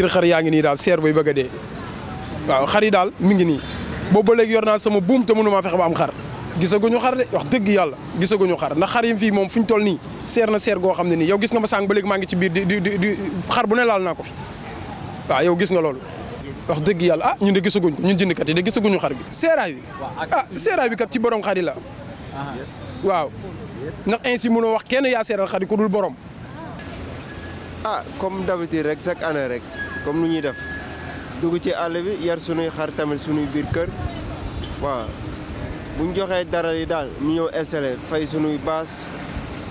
prix xar yaa ngi nii daal seer bay bëgg a dee waaw xar yi daal mi ngi nii boobu ba léegi yor naa sama buum te mënumaa fexe ba am xar gisaguñu xar de wax dëgg yàlla gisaguñu xar ndax xar yi fii moom fu ñu toll nii seer na seer goo xam ne nii yow gis nga ma sànq ba léegi maa ngi ci biir di xar bu ne laal naa ko fi waaw yow gis nga loolu wax dëgg yàlla ah ñun de gisaguñ ko ñun jëndkat yi de gisaguñu xar bi seeraay bi seeraay bi kat ci borom xar yi la waaw ndax ainsi mënoo wax kenn yaa seeral xar yi ku dul borom. Comme d'habitude rek chaque année rek comme nu ñuy def dugg ci àll bi yar sunuy xar tamit sunuy biir kër waaw bu ñu joxee dara yi daal ñu ñëw installé fay sunuy baas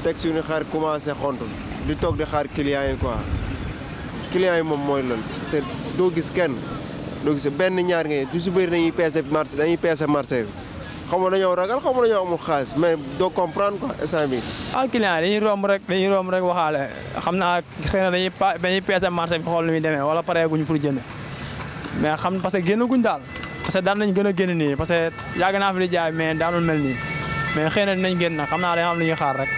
teg sunuy xar commencé xont di toog di xaar clients yi quoi clients yi moom mooy loolu c'est doo gis kenn doo gis benn ñaar nga du si bëri dañuy peese marché bi xam nga dañoo ragal xam nga dañoo amul xaalis mais doo comprendre quoi instant bi client dañuy romb rek waxaale xam naa xëy na dañuy peese marché bi xool nu muy demee wala pareeguñ pour jënd mais xam parce que génnaguñ daal parce que daan nañ gën a génn nii parce que yàgg naa fi di jaay mais daanul mel nii mais xëy na dinañ génn nag xam naa dañoo am lu ñuy xaar rek.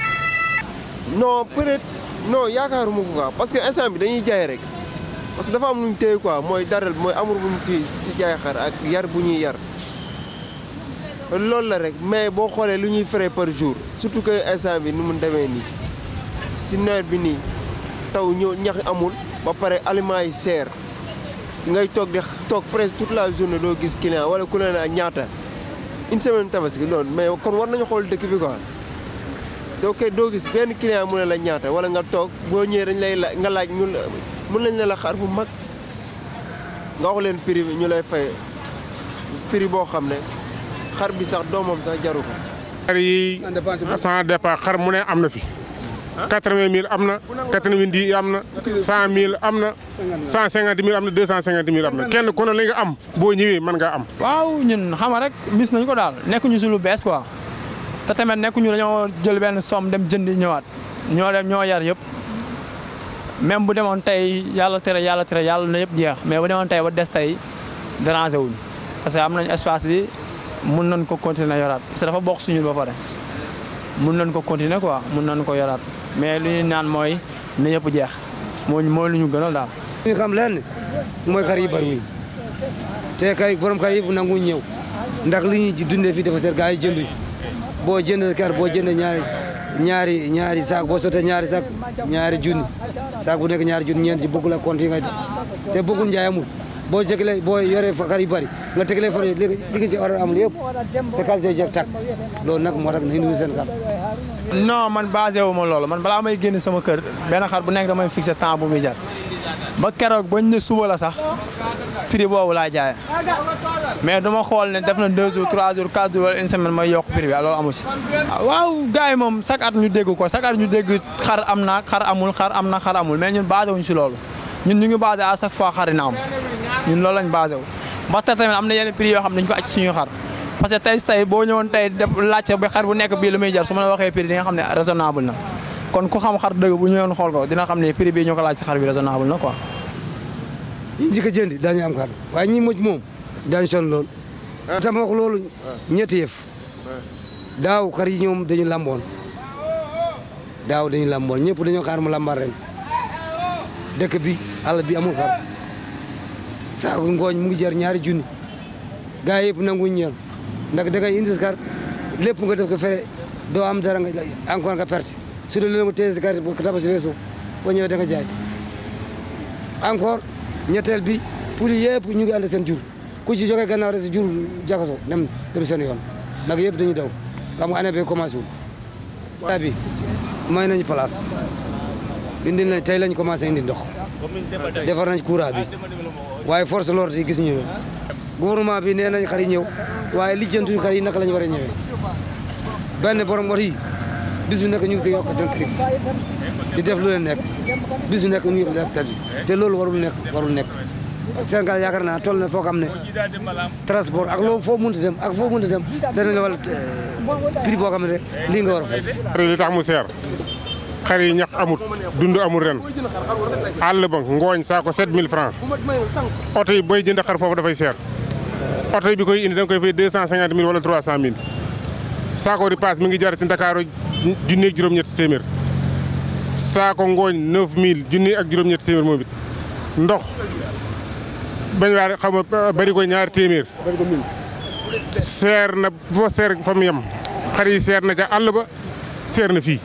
non peut-être non yaakaaruma ko quoi parce que instant bi dañuy jaay rek parce que dafa am lu ñu téye quoi mooy dara mooy amul bu ñu téye si jaay xar ak yar bu ñuy yar. loolu la rek mais boo xoolee lu ñuy frais par jour surtout que instant bi ni mu demee nii si nawet bi nii taw ñëw ñax amul ba pare aliments yi seer ngay toog presque toute la journée doo gis client wala ku ne naa ñaata une semaine tabaski loolu mais kon war nañu xool dëkk bi quoi doo gis benn client mu ne la ñaata wala nga toog boo ñëwee dañ lay nga laaj ñu mun nañ ne la xar bu mag nga wax leen prix bi ñu lay fay prix boo xam ne xar bi sax doomam sax jaru ko. xar yi sans départ xar mu ne am na fi 80 000 am na 90 am na 100 000 am na 150 000 am na 250 000 am na kenn ku ne li nga am boo ñëwee mën ngaa am. waaw ñun xam nga rek mis nañ ko daal nekkuñu si lu bees quoi te tamit nekkuñu dañoo jël benn somme dem jëndi ñëwaat ñoo yar yëpp même bu demoon tey yàlla tere yàlla na yëpp jeex mais bu demoon tey ba des tey dérangé wuñ parce que am nañ espace bi. mun nañ ko continuer yoraat parce que dafa bokk suñu ba pare mun nañ ko continuer quoi mun nañ ko yoraat mais lu ñu naan mooy na yëpp jeex mooy lu ñu gënal daal. li ñu xam leen mooy xar yi bëriwul te kay borom xar yi bu nangu ñëw ndax li ñuy dundee fii dafa seet gaa yi jënduñ boo jënd kar boo jënd ñaari saak boo sotee ñaari saak ñaari junni saak bu nekk ñaari junni ñeent ci bëgg la compte yi ngay def te bëggul njaay amul. boo jëkkalee boo yoree xar yu bëri nga tegalee fan li nga ci war a am yëpp sa qualité jeex tàkk loolu nag moo tax na indi seen xar. non man basé wu ma loolu man balaa may génn sama kër benn xar bu nekk damay fixé temps bu muy jar ba keroog bañ ne suba la sax prix boobu laa jaayee mais duma xool ne def na 2 jours 3 jours 4 jours wala une semaine may yokk prix bi loolu amu si. waaw gars yi moom chaque at ñu dégg ko chaque at ñu dégg xar am na xar amul xar am na xar amul mais ñun basé wuñ si loolu ñun ñu ngi basé à chaque fois xar na am. ñun loolu lañ basé wu ba tey tamit am na yenn prix yoo xam ne dañu ko aj suñuy xar parce que tey boo ñëwoon tey def laajte ba xar bu nekk bii lu muy jar su ma la waxee prix di nga xam ne raisonnable na kon ku xam xar dëgg bu ñëwoon xool ko dina xam ne prix bii ñu ko laaj si xar bi raisonnable na quoi. ñi njëkk a jënd daañu am xar waaye ñi mujj moom daañu sonn lool. sama wax loolu ñetti yëf daaw xar yi ñoom dañu lamboon ñëpp dañoo xaar mu lambar ren dëkk bi àll bi amul xar. saaku ngooñ mu ngi jar ñaari junni gars yëpp nanguñ ñeel ndax da ngay indi sa xar lépp nga def ko fere doo am dara nga encore nga perte su dee loolu nga téye sa carte bu tabaski weesu boo ñëwee da nga jaay encore ñetteel bi pour yëpp ñu ngi ànd seen jur ku ci jógee gannaaw rek sa jur jakaso dem seen yoon nag yëpp dañuy daw xam nga année bi commencé wul bi may nañu place indi nañ tey lañ commencé indi ndox defar nañ courant bi waaye force l'ordre yi gis ñu loolu gouvernement bi nee nañ xar yi ñëw waaye lijjantuñu xar yi naka la ñu war a ñëwee benn borom oto yi bis bi nekk ñu ngi si yokk seen tarif di def lu leen nekk bis bi nekk ñu ngi def tarif te loolu warul nekk parce que Sénégal yaakaar naa toll na foo xam ne transport ak loolu foo mënti dem danañ la wala prix boo xam ne lii nga war a fay. li tax mu seer xar yi ñax amut dund amul ren àll ba ngooñ saako 7000 francs oto yi booy jënd xar foofu dafay seer oto yi bi koy indi da nga koy fay 250 000 wala 300 000 saako ripaas mi ngi jar ci Ndakaaru junni ak juróom-ñetti téeméer saako ngooñ 9000 junni ak juróom-ñetti téeméer moom it ndox bañ waa xam nga bari ko ñaari téeméer seer na foo seer fa mu yem xar yi seer na ca àll ba seer na fii.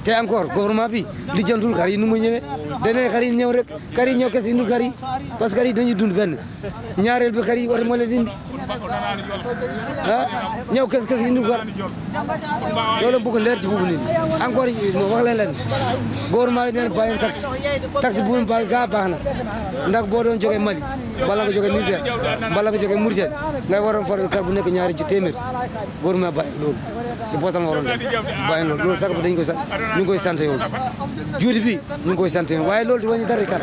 te encore gouvernement bi li jëntul xar yi nu mu ñëwee dañuy xar yi ñëw rek xar yi ñëw kese indul xar yi parce que xar yi dañuy dund benn ñaareel bi xar yi war moo leen indi ah ñëw kese indul xar loolu bëgg leer ci boobu nit encore wax leen leen gouvernement yi neen bàyyi taxe bu mu bàyyi gaa baax na ndax boo doon jógee Mali bala nga jógee Niger bala nga jógee Mauritanie ngay waroon for xar bu nekk ñaari ci téeméer gouvernement bàyyi loolu ci bootam waroon def bàyyi loolu sax dañ ko ñu ngi koy sant yow juuti bi ñu ngi koy sant yow waaye loolu di wàññi dara kat